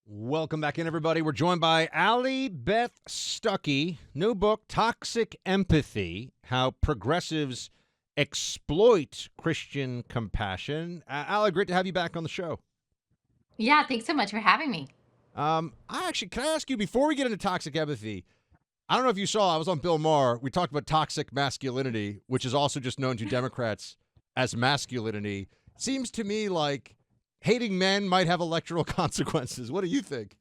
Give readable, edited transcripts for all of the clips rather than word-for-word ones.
Welcome back in, everybody. We're joined by Allie Beth Stuckey. New book, Toxic Empathy, How Progressives Exploit Christian Compassion. Allie, great to have you back on the show. Yeah, thanks so much for having me. Can I ask you, before we get into toxic empathy, I don't know if you saw, I was on Bill Maher. We talked about toxic masculinity, which is also just known to Democrats as masculinity. Seems to me like hating men might have electoral consequences. What do you think?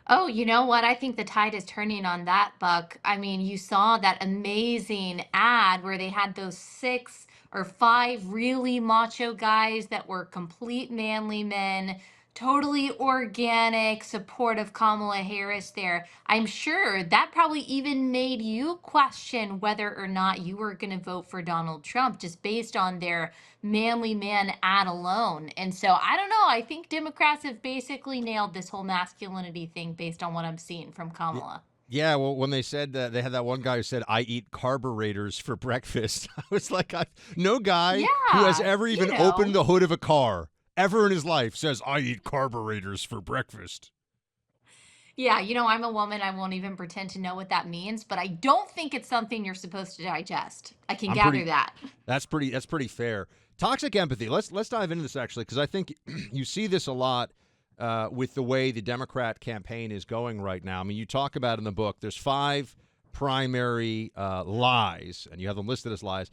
Oh, you know what? I think the tide is turning on that, Buck. I mean, you saw that amazing ad where they had those six or five really macho guys that were complete manly men, totally organic, supportive Kamala Harris there. I'm sure that probably even made you question whether or not you were going to vote for Donald Trump just based on their manly man ad alone. And so I don't know. I think Democrats have basically nailed this whole masculinity thing based on what I'm seeing from Y- Kamala. Yeah, well, when they said that, they had that one guy who said, "I eat carburetors for breakfast." I was like, no guy who has Yeah, ever you even opened know. the hood of a car ever in his life says, "I eat carburetors for breakfast." Yeah, I'm a woman. I won't even pretend to know what that means, but I don't think it's something you're supposed to digest. I can I'm gather pretty. that. That's pretty fair. Toxic empathy. Let's dive into this actually, because I think you see this a lot with the way the Democrat campaign is going right now. I mean, you talk about in the book. There's five primary lies, and you have them listed as lies.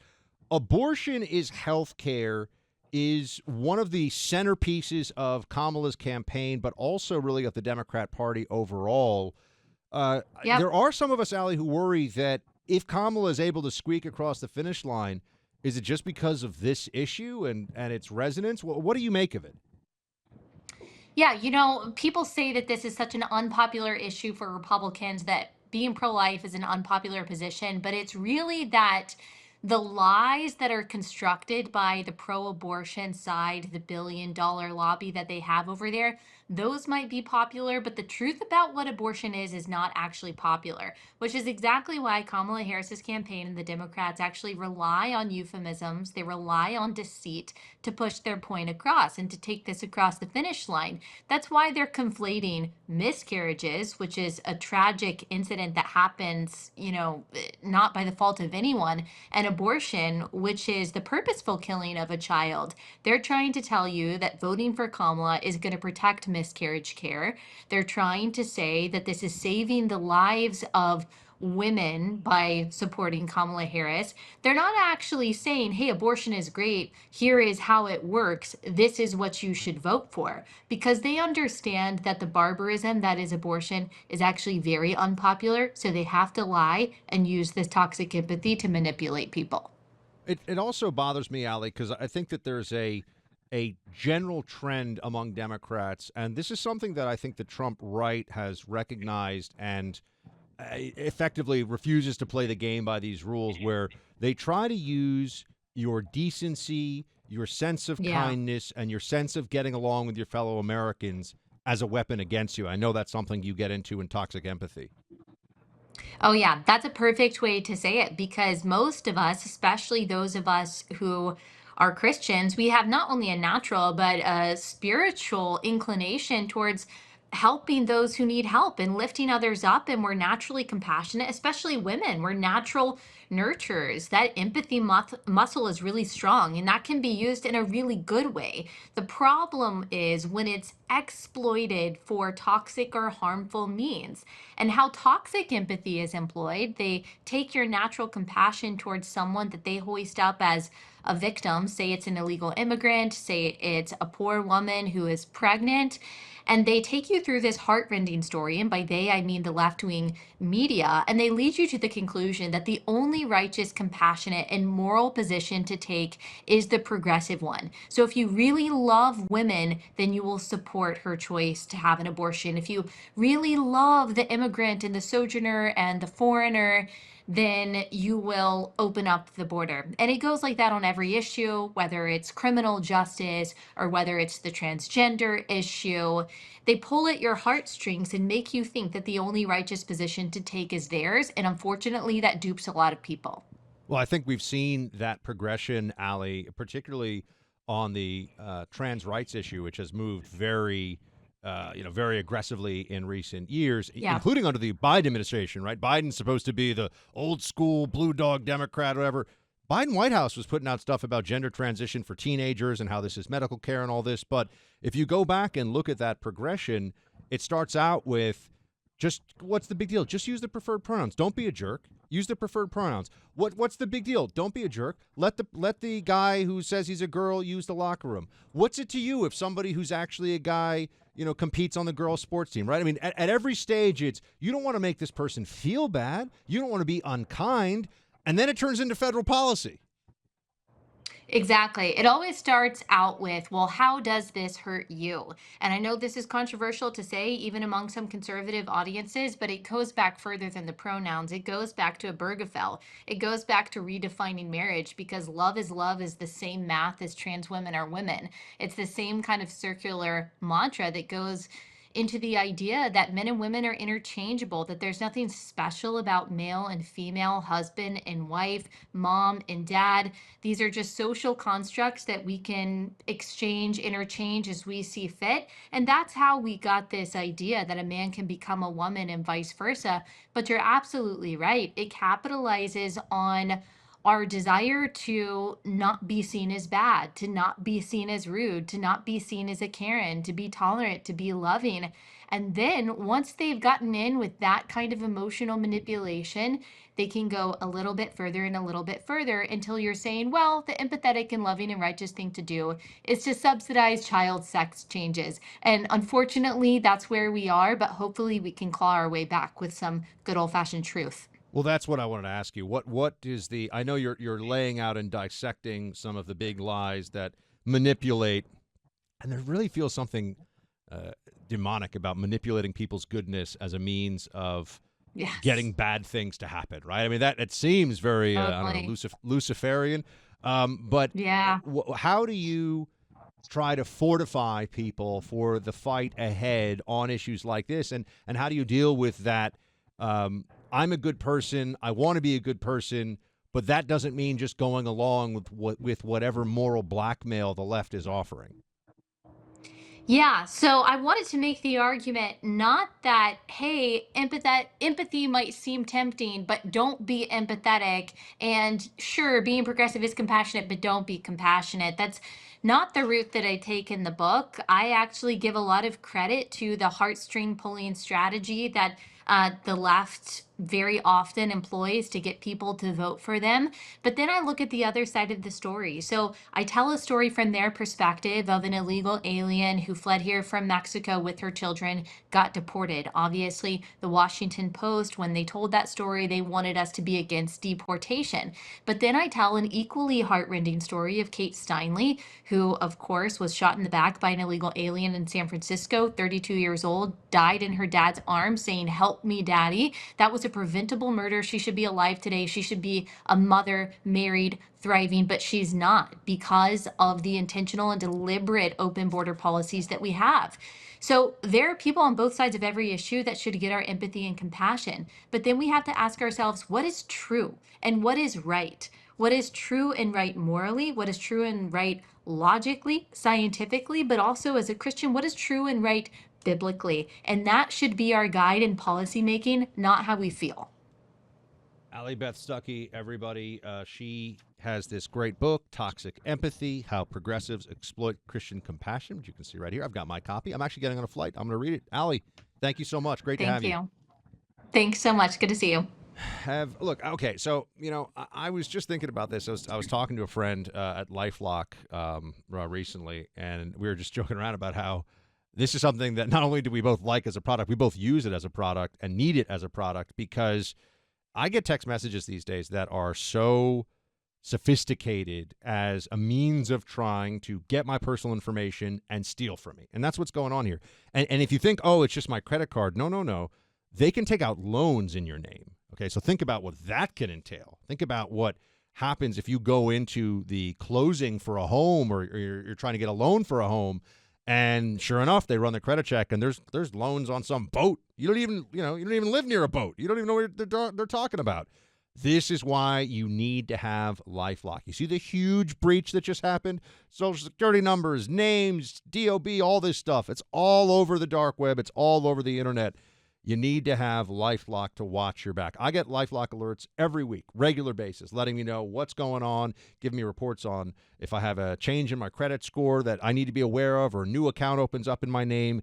Abortion is health care is one of the centerpieces of Kamala's campaign, but also really of the Democrat Party overall. Yep. There are some of us, Allie, who worry that if Kamala is able to squeak across the finish line, is it just because of this issue and its resonance? What do you make of it? Yeah, people say that this is such an unpopular issue for Republicans, that being pro life is an unpopular position, but it's really that the lies that are constructed by the pro abortion side, the $1 billion lobby that they have over there, those might be popular, but the truth about what abortion is not actually popular, which is exactly why Kamala Harris's campaign and the Democrats actually rely on euphemisms. They rely on deceit to push their point across and to take this across the finish line. That's why they're conflating miscarriages, which is a tragic incident that happens, not by the fault of anyone, and abortion, which is the purposeful killing of a child. They're trying to tell you that voting for Kamala is going to protect miscarriage care. They're trying to say that this is saving the lives of women by supporting Kamala Harris. They're not actually saying, hey, abortion is great. Here is how it works. This is what you should vote for. Because they understand that the barbarism that is abortion is actually very unpopular. So they have to lie and use this toxic empathy to manipulate people. It also bothers me, Allie, because I think that there's a general trend among Democrats, and this is something that I think the Trump right has recognized and effectively refuses to play the game by these rules, where they try to use your decency, your sense of Yeah. kindness, and your sense of getting along with your fellow Americans as a weapon against you. I know that's something you get into in toxic empathy. Oh, yeah, that's a perfect way to say it because most of us, especially those of us who are Christians, we have not only a natural but a spiritual inclination towards helping those who need help and lifting others up. And we're naturally compassionate, especially women. We're natural nurturers. That empathy muscle is really strong and that can be used in a really good way. The problem is when it's exploited for toxic or harmful means. And how toxic empathy is employed, they take your natural compassion towards someone that they hoist up as a victim. Say it's an illegal immigrant, say it's a poor woman who is pregnant, and they take you through this heartrending story. And by they, I mean the left wing media. And they lead you to the conclusion that the only righteous, compassionate, and moral position to take is the progressive one. So if you really love women, then you will support her choice to have an abortion. If you really love the immigrant and the sojourner and the foreigner, then you will open up the border. And it goes like that on every issue, whether it's criminal justice or whether it's the transgender issue. They pull at your heartstrings and make you think that the only righteous position to take is theirs. And unfortunately, that dupes a lot of people. Well, I think we've seen that progression, Allie, particularly on the trans rights issue, which has moved very very aggressively in recent years, Yeah. including under the Biden administration, right? Biden's supposed to be the old school blue dog Democrat, whatever. Biden White House was putting out stuff about gender transition for teenagers and how this is medical care and all this. But if you go back and look at that progression, it starts out with just what's the big deal? Just use the preferred pronouns. Don't be a jerk. Use the preferred pronouns. What's the big deal? Don't be a jerk. Let the guy who says he's a girl use the locker room. What's it to you if somebody who's actually a guy, competes on the girls' sports team, right? I mean, at every stage, it's you don't want to make this person feel bad. You don't want to be unkind. And then it turns into federal policy. Exactly. It always starts out with, well, how does this hurt you? And I know this is controversial to say, even among some conservative audiences, but it goes back further than the pronouns. It goes back to Obergefell. It goes back to redefining marriage because love is the same math as trans women are women. It's the same kind of circular mantra that goes into the idea that men and women are interchangeable, that there's nothing special about male and female, husband and wife, mom and dad. These are just social constructs that we can exchange, interchange as we see fit. And that's how we got this idea that a man can become a woman and vice versa. But you're absolutely right. It capitalizes on our desire to not be seen as bad, to not be seen as rude, to not be seen as a Karen, to be tolerant, to be loving. And then once they've gotten in with that kind of emotional manipulation, they can go a little bit further and a little bit further until you're saying, well, the empathetic and loving and righteous thing to do is to subsidize child sex changes. And unfortunately, that's where we are, but hopefully we can claw our way back with some good old fashioned truth. Well, that's what I wanted to ask you. What is the? I know you're laying out and dissecting some of the big lies that manipulate, and there really feels something demonic about manipulating people's goodness as a means of Yes. getting bad things to happen, right? I mean, that it seems very I don't know, Luciferian. But Yeah. how do you try to fortify people for the fight ahead on issues like this, and how do you deal with that? I'm a good person. I want to be a good person, but that doesn't mean just going along with whatever moral blackmail the left is offering. Yeah, so I wanted to make the argument not that, hey, empathy might seem tempting, but don't be empathetic. And sure, being progressive is compassionate, but don't be compassionate. That's not the route that I take in the book. I actually give a lot of credit to the heartstring pulling strategy that the left very often employs to get people to vote for them. But then I look at the other side of the story. So I tell a story from their perspective of an illegal alien who fled here from Mexico with her children, got deported. Obviously, the Washington Post, when they told that story, they wanted us to be against deportation. But then I tell an equally heartrending story of Kate Steinle, who, of course, was shot in the back by an illegal alien in San Francisco, 32 years old, died in her dad's arms saying, "Help me, daddy." That was a preventable murder. She should be alive today. She should be a mother, married, thriving, but she's not because of the intentional and deliberate open border policies that we have. So there are people on both sides of every issue that should get our empathy and compassion. But then we have to ask ourselves, what is true and what is right? What is true and right morally? What is true and right logically, scientifically, but also as a Christian, what is true and right biblically? And that should be our guide in policymaking, not how we feel. Allie Beth Stuckey, everybody, she has this great book, Toxic Empathy, How Progressives Exploit Christian Compassion, which you can see right here. I've got my copy. I'm actually getting on a flight. I'm going to read it. Allie, thank you so much. Great to have you. Thank you. Thanks so much. Good to see you. Look, okay, so, I was just thinking about this. I was talking to a friend at LifeLock recently, and we were just joking around about how this is something that not only do we both like as a product, we both use it as a product and need it as a product, because I get text messages these days that are so sophisticated as a means of trying to get my personal information and steal from me. And that's what's going on here. And if you think, oh, it's just my credit card, no. They can take out loans in your name. Okay, so think about what that can entail. Think about what happens if you go into the closing for a home, or you're trying to get a loan for a home, and sure enough, they run the credit check, and there's loans on some boat. You don't even live near a boat. You don't even know what they're talking about. This is why you need to have LifeLock. You see the huge breach that just happened? Social Security numbers, names, DOB, all this stuff. It's all over the dark web. It's all over the internet. You need to have LifeLock to watch your back. I get LifeLock alerts every week, regular basis, letting me know what's going on, giving me reports on if I have a change in my credit score that I need to be aware of or a new account opens up in my name.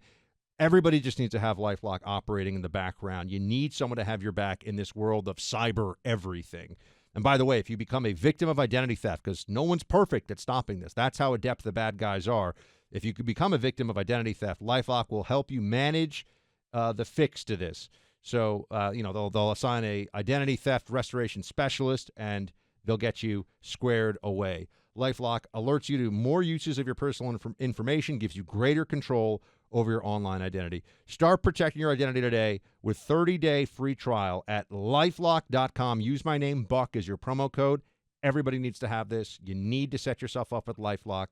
Everybody just needs to have LifeLock operating in the background. You need someone to have your back in this world of cyber everything. And by the way, if you become a victim of identity theft, because no one's perfect at stopping this, that's how adept the bad guys are. If you could become a victim of identity theft, LifeLock will help you manage the fix to this. So, they'll assign a identity theft restoration specialist, and they'll get you squared away. LifeLock alerts you to more uses of your personal information, gives you greater control over your online identity. Start protecting your identity today with 30-day free trial at LifeLock.com. Use my name, Buck, as your promo code. Everybody needs to have this. You need to set yourself up with LifeLock.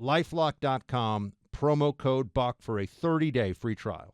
LifeLock.com, promo code Buck for a 30-day free trial.